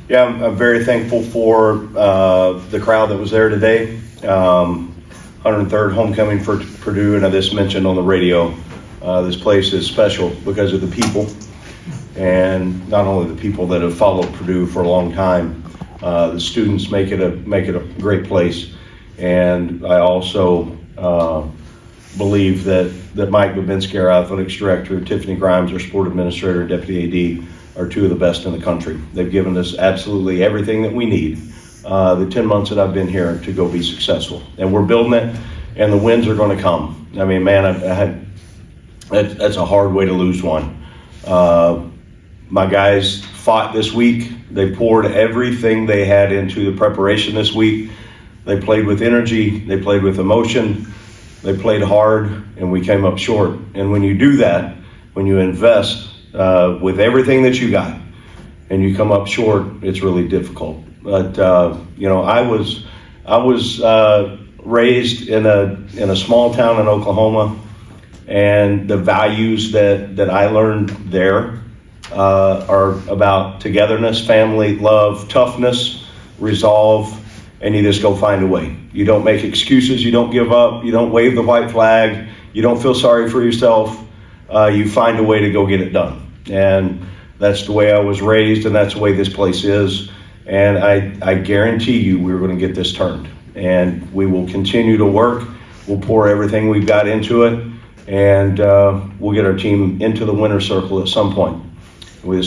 Yeah, I'm very thankful for the crowd that was there today. 103rd homecoming for Purdue, and I just mentioned on the radio, this place is special because of the people, and not only the people that have followed Purdue for a long time. The students make it a great place, and I also believe that Mike Babinski, our athletics director, Tiffany Grimes, our sport administrator, and deputy AD, are two of the best in the country. They've given us absolutely everything that we need the 10 months that I've been here to go be successful. And we're building it, and the wins are going to come. I mean, man, that's a hard way to lose one. My guys fought this week. They poured everything they had into the preparation this week. They played with energy. They played with emotion. They played hard, and we came up short. And when you do that, when you invest with everything that you got, and you come up short, it's really difficult. But I was raised in a small town in Oklahoma, and the values that I learned there are about togetherness, family, love, toughness, resolve, and you just go find a way. You don't make excuses. You don't give up. You don't wave the white flag. You don't feel sorry for yourself. You find a way to go get it done. And that's the way I was raised, and that's the way this place is. And I guarantee you we're going to get this turned. And we will continue to work. We'll pour everything we've got into it, and we'll get our team into the winner's circle at some point. We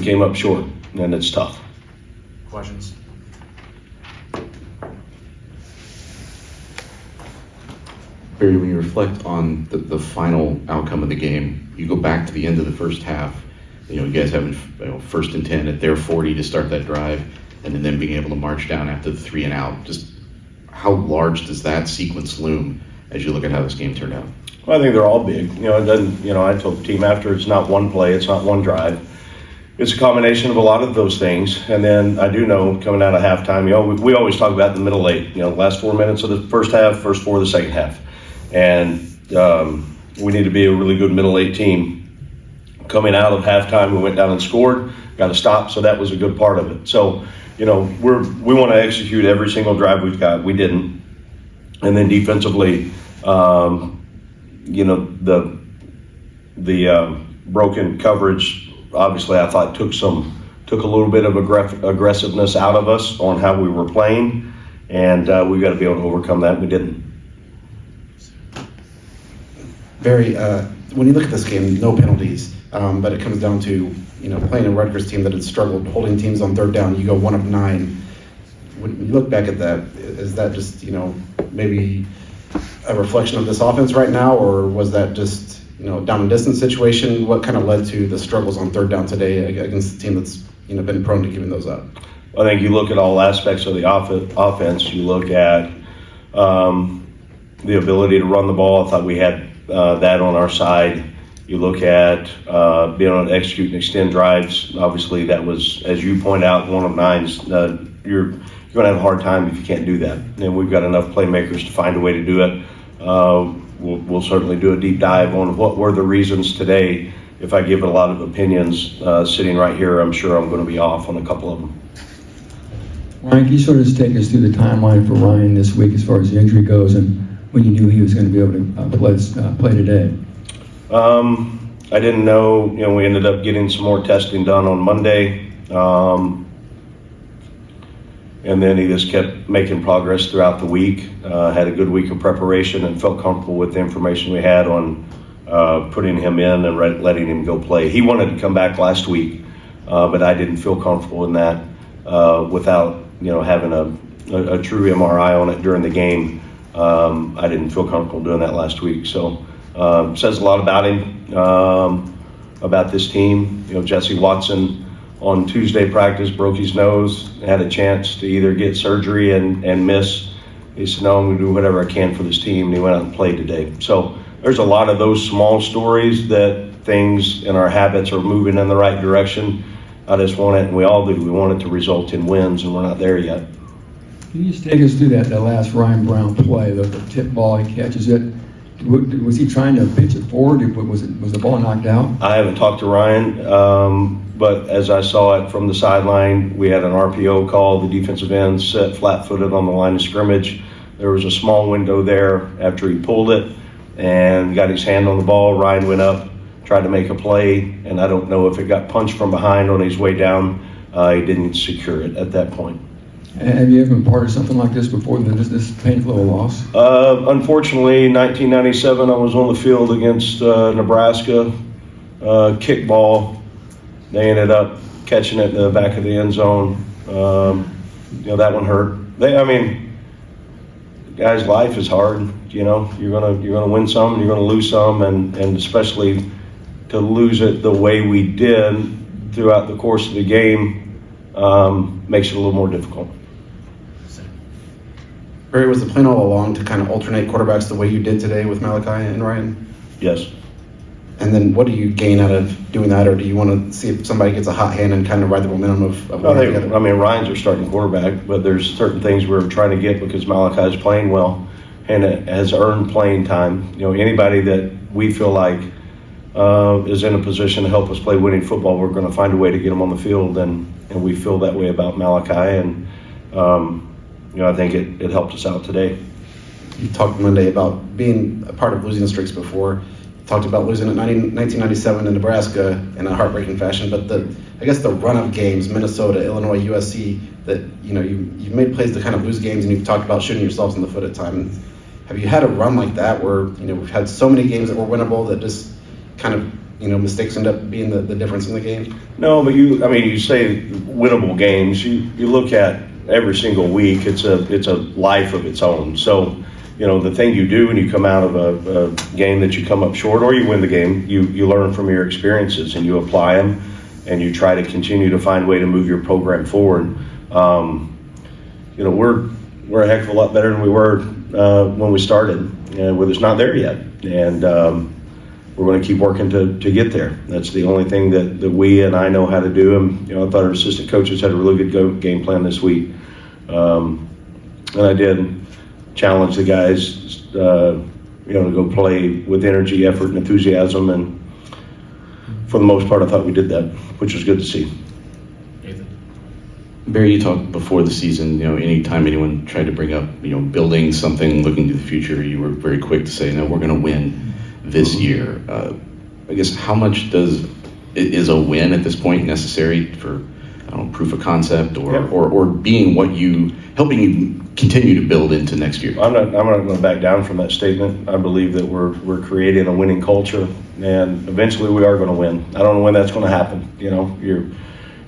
came up short, and it's tough. Questions? Barry, when you reflect on the final outcome of the game, you go back to the end of the first half. You guys having first and 10 at their 40 to start that drive, and then being able to march down after the 3 and out. Just how large does that sequence loom as you look at how this game turned out? Well, I think they're all big. It doesn't. I told the team after, it's not one play, it's not one drive. It's a combination of a lot of those things. And then I do know coming out of halftime, we always talk about the middle 8. Last 4 minutes of the first half, first 4 of the second half. And we need to be a really good middle 8 team. Coming out of halftime, we went down and scored, got a stop, so that was a good part of it. So, we want to execute every single drive we've got. We didn't. And then defensively, the broken coverage, obviously I thought took a little bit of aggressiveness out of us on how we were playing, and we got to be able to overcome that. We didn't. Barry, when you look at this game, no penalties, but it comes down to playing a Rutgers team that had struggled holding teams on third down. You go 1 of 9. When you look back at that, is that just maybe a reflection of this offense right now, or was that just down and distance situation? What kind of led to the struggles on third down today against a team that's been prone to giving those up? I think you look at all aspects of the offense. You look at the ability to run the ball. I thought we had that on our side. You look at being able to execute and extend drives. Obviously, that was, as you point out, 1 of 9s. You're going to have a hard time if you can't do that. And we've got enough playmakers to find a way to do it. We'll certainly do a deep dive on what were the reasons today. If I give it a lot of opinions sitting right here, I'm sure I'm going to be off on a couple of them. Ryan, can you sort of just take us through the timeline for Ryan this week as far as the injury goes, and when you knew he was going to be able to play today? I didn't know. We ended up getting some more testing done on Monday, and then he just kept making progress throughout the week. Had a good week of preparation and felt comfortable with the information we had on putting him in and letting him go play. He wanted to come back last week, but I didn't feel comfortable in that without having a true MRI on it during the game. I didn't feel comfortable doing that last week. So says a lot about him, about this team. Jesse Watson on Tuesday practice broke his nose, had a chance to either get surgery and miss. He said, no, I'm going to do whatever I can for this team, and he went out and played today. So there's a lot of those small stories that things in our habits are moving in the right direction. I just want it, and we all do. We want it to result in wins, and we're not there yet. Can you just take us through that last Ryan Brown play, the tip ball, he catches it, Was he trying to pitch it forward? Was the ball knocked out? I haven't talked to Ryan, but as I saw it from the sideline, we had an RPO call. The defensive end set flat-footed on the line of scrimmage. There was a small window there after he pulled it and got his hand on the ball. Ryan went up, tried to make a play, and I don't know if it got punched from behind on his way down. He didn't secure it at that point. Have you ever been part of something like this before, this painful loss? Unfortunately, 1997, I was on the field against Nebraska, kickball. They ended up catching it in the back of the end zone. That one hurt. Guys, life is hard. You're gonna win some, you're gonna lose some, and especially to lose it the way we did throughout the course of the game makes it a little more difficult. Barry, was the plan all along to kind of alternate quarterbacks the way you did today with Malachi and Ryan? Yes. And then what do you gain out of doing that, or do you want to see if somebody gets a hot hand and kind of ride the momentum of working together? Ryan's our starting quarterback, but there's certain things we're trying to get because Malachi is playing well and has earned playing time. Anybody that we feel like is in a position to help us play winning football, we're going to find a way to get them on the field, and we feel that way about Malachi, and I think it helped us out today. You talked Monday about being a part of losing streaks before. You talked about losing in 1997 in Nebraska in a heartbreaking fashion, but I guess the run of games, Minnesota, Illinois, USC, that you've made plays to kind of lose games, and you've talked about shooting yourselves in the foot at times. Have you had a run like that where we've had so many games that were winnable that just kind of mistakes end up being the difference in the game? No, but you say winnable games. You look at every single week. It's a life of its own. So the thing you do when you come out of a game that you come up short or you win the game, you learn from your experiences and you apply them, and you try to continue to find a way to move your program forward. We're a heck of a lot better than we were when we started. We're just not there yet, and we're going to keep working to get there. That's the only thing that we and I know how to do. And I thought our assistant coaches had a really good game plan this week, and I did challenge the guys, to go play with energy, effort, and enthusiasm. And for the most part, I thought we did that, which was good to see. Barry, you talked before the season, anytime anyone tried to bring up, building something, looking to the future, you were very quick to say, no, we're going to win this year. I guess how much is a win at this point necessary for, proof of concept or being helping you continue to build into next year? I'm not going to back down from that statement. I believe that we're creating a winning culture, and eventually we are going to win. I don't know when that's going to happen.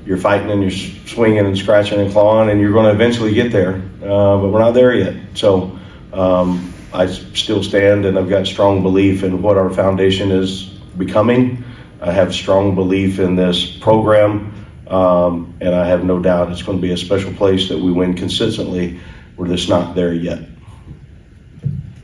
You're fighting and you're swinging and scratching and clawing, and you're going to eventually get there, but we're not there yet. So I still stand, and I've got strong belief in what our foundation is becoming. I have strong belief in this program, and I have no doubt it's going to be a special place that we win consistently. We're just not there yet.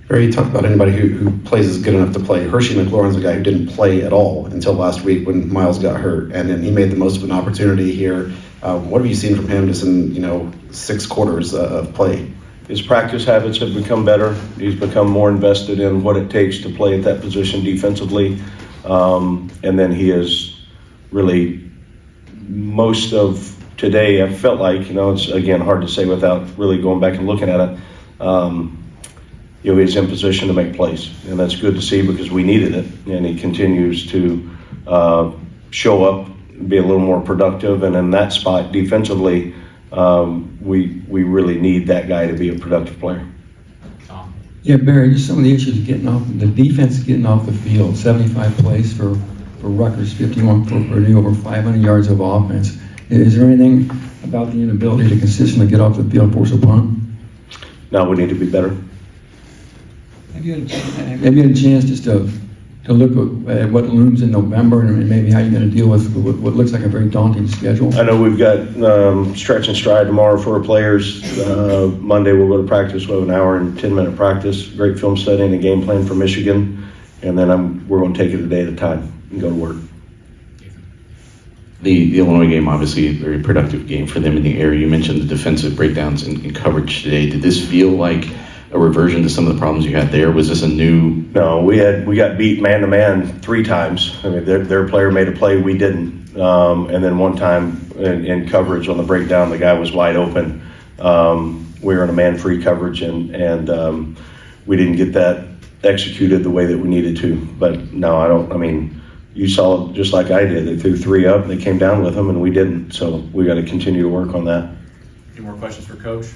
Barry, you talked about anybody who plays is good enough to play. Hershey McLaurin's a guy who didn't play at all until last week when Miles got hurt, and then he made the most of an opportunity here. What have you seen from him just in 6 quarters of play? His practice habits have become better. He's become more invested in what it takes to play at that position defensively, and then he is really most of today. I felt like it's again hard to say without really going back and looking at it. He's in position to make plays, and that's good to see because we needed it. And he continues to show up, be a little more productive, and in that spot defensively, we really need that guy to be a productive player. Yeah, Barry, just some of the issues the defense getting off the field. 75 plays for Rutgers, 51 for Purdue, over 500 yards of offense. Is there anything about the inability to consistently get off the field and force a punt? No, we need to be better. Have you had a chance just to look at what looms in November and maybe how you're going to deal with what looks like a very daunting schedule? I know we've got stretch and stride tomorrow for our players. Monday we'll go to practice. We'll have an hour and 10-minute practice, great film study and a game plan for Michigan. And then we're going to take it a day at a time and go to work. The Illinois game, obviously a very productive game for them in the area. You mentioned the defensive breakdowns in coverage today. Did this feel like a reversion to some of the problems you had there? Was this a new? No, we got beat man to man 3 times. I mean, their player made a play, we didn't. And then one time in coverage on the breakdown, the guy was wide open. We were in a man-free coverage, and we didn't get that executed the way that we needed to. But no, I don't. I mean, you saw it just like I did. They threw 3 up, they came down with them, and we didn't. So we got to continue to work on that. Any more questions for Coach?